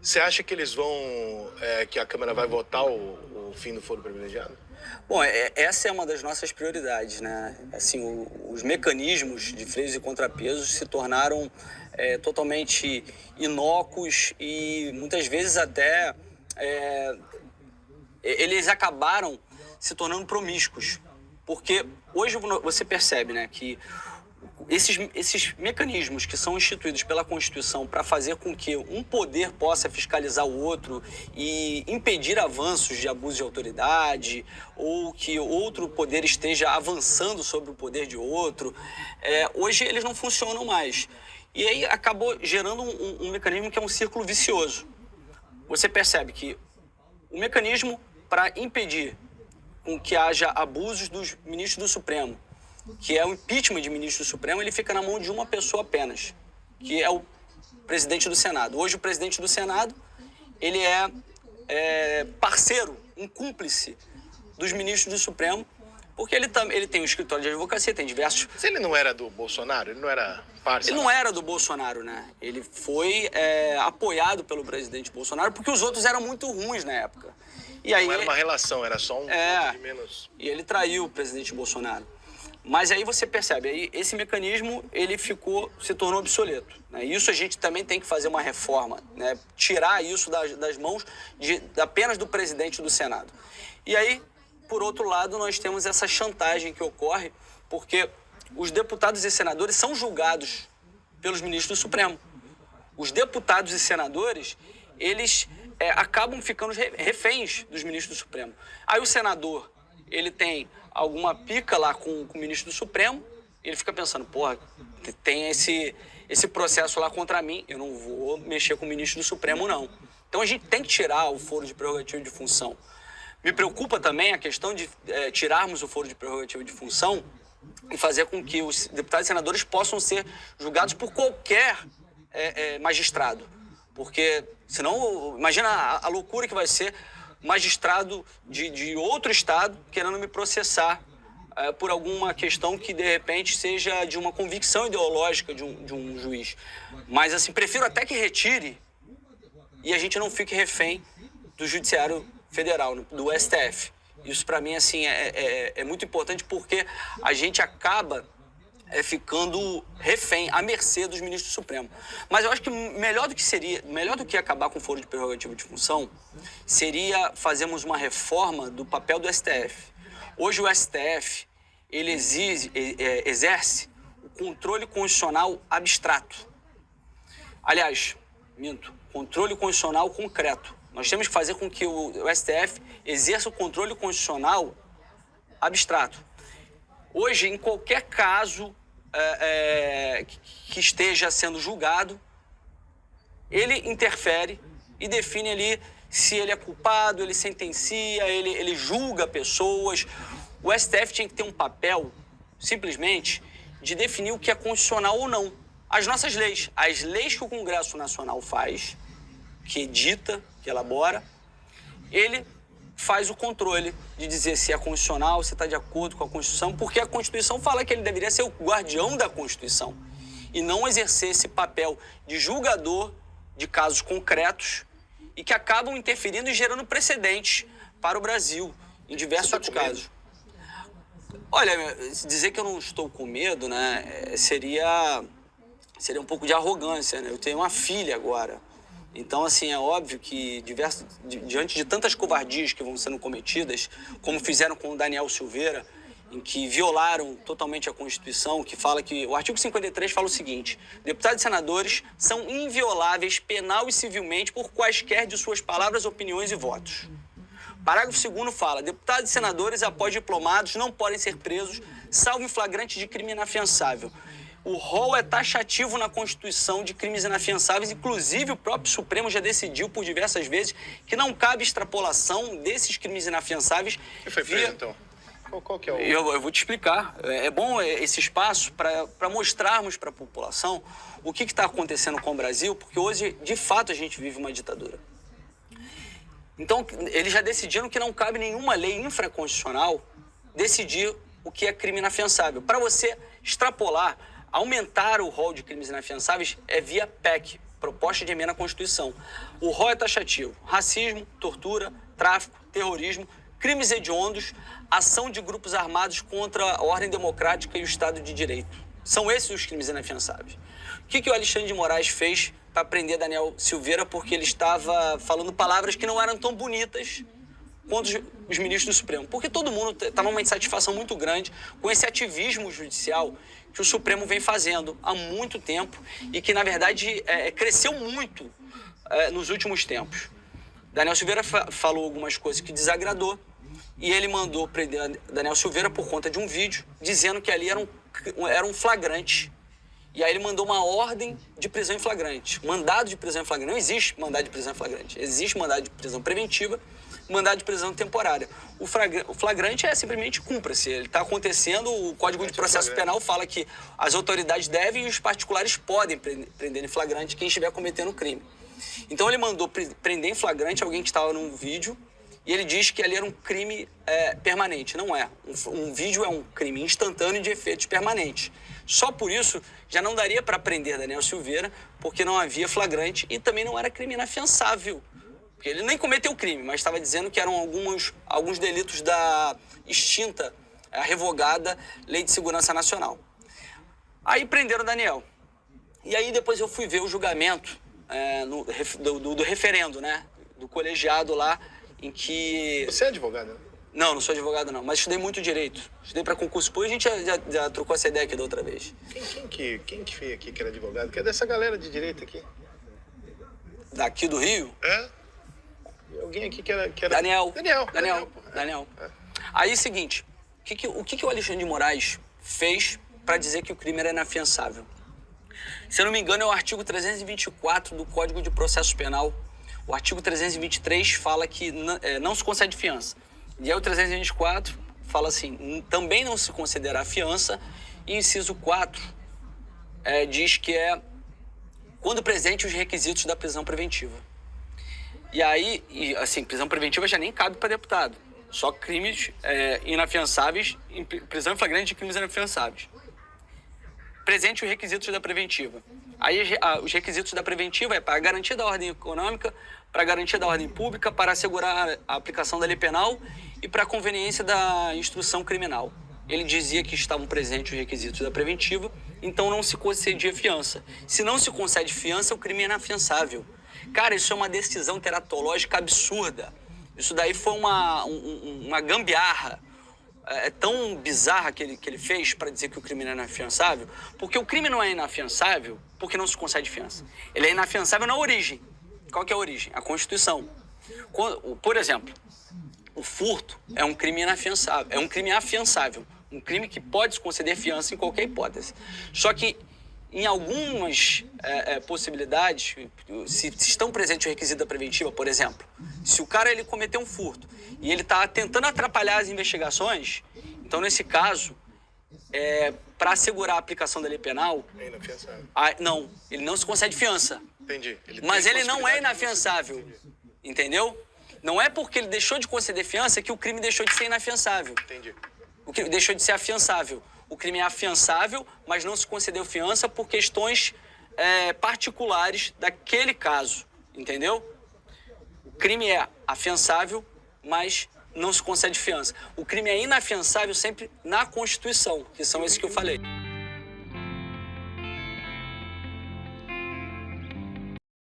Você acha que eles vão, que a Câmara vai votar o fim do foro privilegiado? Bom, essa é uma das nossas prioridades, né? Assim, os mecanismos de freios e contrapesos se tornaram totalmente inócuos e muitas vezes até eles acabaram se tornando promíscuos. Porque hoje você percebe, né, que esses mecanismos que são instituídos pela Constituição para fazer com que um poder possa fiscalizar o outro e impedir avanços de abuso de autoridade ou que outro poder esteja avançando sobre o poder de outro, hoje eles não funcionam mais. E aí acabou gerando um mecanismo que é um círculo vicioso. Você percebe que o mecanismo para impedir com que haja abusos dos ministros do Supremo, que é o impeachment de ministro do Supremo, ele fica na mão de uma pessoa apenas, que é o presidente do Senado. Hoje o presidente do Senado, ele é parceiro, um cúmplice dos ministros do Supremo, porque ele tem um escritório de advocacia, tem diversos... Mas ele não era do Bolsonaro? Ele não era parceiro? Ele não era do Bolsonaro, né? Ele foi apoiado pelo presidente Bolsonaro, porque os outros eram muito ruins na época. E aí, não era uma relação, era só um ponto de menos... E ele traiu o presidente Bolsonaro. Mas aí você percebe, aí esse mecanismo ele se tornou obsoleto, né? Isso a gente também tem que fazer uma reforma, né? Tirar isso das mãos apenas do presidente do Senado. E aí, por outro lado, nós temos essa chantagem que ocorre, porque os deputados e senadores são julgados pelos ministros do Supremo. Os deputados e senadores, eles acabam ficando reféns dos ministros do Supremo. Aí o senador, ele tem alguma pica lá com o ministro do Supremo, ele fica pensando, porra, tem esse processo lá contra mim, eu não vou mexer com o ministro do Supremo, não. Então a gente tem que tirar o foro de prerrogativa de função. Me preocupa também a questão de tirarmos o foro de prerrogativa de função e fazer com que os deputados e senadores possam ser julgados por qualquer magistrado. Porque, senão, imagina a loucura que vai ser magistrado de outro estado querendo me processar por alguma questão que, de repente, seja de uma convicção ideológica de um juiz. Mas, assim, prefiro até que retire e a gente não fique refém do Judiciário Federal, do STF. Isso, para mim, assim, é muito importante porque a gente acaba ficando refém, à mercê dos ministros do Supremo. Mas eu acho que melhor do que acabar com o foro de prerrogativa de função, seria fazermos uma reforma do papel do STF. Hoje o STF, ele exerce o controle constitucional abstrato. Aliás, controle constitucional concreto. Nós temos que fazer com que o STF exerça o controle constitucional abstrato. Hoje, em qualquer caso que esteja sendo julgado, ele interfere e define ali se ele é culpado, ele sentencia, ele julga pessoas. O STF tinha que ter um papel, simplesmente, de definir o que é constitucional ou não. As nossas leis, as leis que o Congresso Nacional faz, que edita, que elabora, ele faz o controle de dizer se é constitucional, se está de acordo com a Constituição, porque a Constituição fala que ele deveria ser o guardião da Constituição e não exercer esse papel de julgador de casos concretos e que acabam interferindo e gerando precedentes para o Brasil em diversos outros casos. Olha, dizer que eu não estou com medo, né, seria um pouco de arrogância, né? Eu tenho uma filha agora. Então, assim, é óbvio que diante de tantas covardias que vão sendo cometidas, como fizeram com o Daniel Silveira, em que violaram totalmente a Constituição, que fala que o artigo 53 fala o seguinte: deputados e senadores são invioláveis penal e civilmente por quaisquer de suas palavras, opiniões e votos. Parágrafo 2º fala: deputados e senadores após diplomados não podem ser presos, salvo em flagrante de crime inafiançável. O rol é taxativo na Constituição de crimes inafiançáveis, inclusive o próprio Supremo já decidiu por diversas vezes que não cabe extrapolação desses crimes inafiançáveis. Quem foi preso, então? Qual que é o... Eu vou te explicar. É bom esse espaço para mostrarmos para a população o que está acontecendo com o Brasil, porque hoje, de fato, a gente vive uma ditadura. Então, eles já decidiram que não cabe nenhuma lei infraconstitucional decidir o que é crime inafiançável. Para você extrapolar, aumentar o rol de crimes inafiançáveis é via PEC, proposta de emenda à Constituição. O rol é taxativo: racismo, tortura, tráfico, terrorismo, crimes hediondos, ação de grupos armados contra a ordem democrática e o Estado de Direito. São esses os crimes inafiançáveis. O que o Alexandre de Moraes fez para prender Daniel Silveira? Porque ele estava falando palavras que não eram tão bonitas quanto os ministros do Supremo. Porque todo mundo estava numa insatisfação muito grande com esse ativismo judicial que o Supremo vem fazendo há muito tempo e que, na verdade, cresceu muito nos últimos tempos. Daniel Silveira falou algumas coisas que desagradou e ele mandou prender Daniel Silveira por conta de um vídeo dizendo que ali era um flagrante. E aí ele mandou uma ordem de prisão em flagrante. Mandado de prisão em flagrante. Não existe mandado de prisão em flagrante. Existe mandado de prisão preventiva, mandado de prisão temporária. O flagrante é simplesmente cumpra-se. Ele está acontecendo, o Código de Processo Penal fala que as autoridades devem e os particulares podem prender em flagrante quem estiver cometendo crime. Então ele mandou prender em flagrante alguém que estava num vídeo e ele diz que ali era um crime permanente. Não é. Um vídeo é um crime instantâneo de efeitos permanentes. Só por isso já não daria para prender Daniel Silveira, porque não havia flagrante e também não era crime inafiançável. Porque ele nem cometeu crime, mas estava dizendo que eram alguns delitos da extinta, revogada Lei de Segurança Nacional. Aí prenderam Daniel. E aí depois eu fui ver o julgamento do referendo, né? Do colegiado lá, em que... Você é advogado, né? Não sou advogado não, mas estudei muito direito. Estudei para concurso público, a gente já trocou essa ideia aqui da outra vez. Quem que veio aqui que era advogado? Que é dessa galera de direito aqui? Daqui do Rio? É? Alguém aqui que era... Daniel. Daniel. Aí, seguinte, o que o Alexandre de Moraes fez para dizer que o crime era inafiançável? Se eu não me engano, é o artigo 324 do Código de Processo Penal. O artigo 323 fala que não se concede fiança. E aí o 324 fala assim, também não se considera fiança. E inciso 4 diz que é quando presente os requisitos da prisão preventiva. E aí, assim, prisão preventiva já nem cabe para deputado. Só crimes inafiançáveis, prisão em flagrante de crimes inafiançáveis. Presente os requisitos da preventiva. Aí os requisitos da preventiva é para a garantia da ordem econômica, para a garantia da ordem pública, para assegurar a aplicação da lei penal e para a conveniência da instrução criminal. Ele dizia que estavam presentes os requisitos da preventiva, então não se concedia fiança. Se não se concede fiança, o crime é inafiançável. Cara, isso é uma decisão teratológica absurda. Isso daí foi uma gambiarra. É tão bizarra que ele fez para dizer que o crime não é inafiançável, porque o crime não é inafiançável porque não se concede fiança. Ele é inafiançável na origem. Qual que é a origem? A Constituição. Por exemplo, o furto é um crime inafiançável, é um crime afiançável, um crime que pode se conceder fiança em qualquer hipótese. Só que em algumas possibilidades, se estão presentes o requisito da preventiva, por exemplo, se o cara ele cometeu um furto e ele está tentando atrapalhar as investigações, então nesse caso, para assegurar a aplicação da lei penal... É inafiançável. Não, ele não se concede fiança. Entendi. Mas ele não é inafiançável, entendeu? Não é porque ele deixou de conceder fiança que o crime deixou de ser inafiançável. Entendi. O crime deixou de ser afiançável. O crime é afiançável, mas não se concedeu fiança por questões particulares daquele caso, entendeu? O crime é afiançável, mas não se concede fiança. O crime é inafiançável sempre na Constituição, que são esses que eu falei.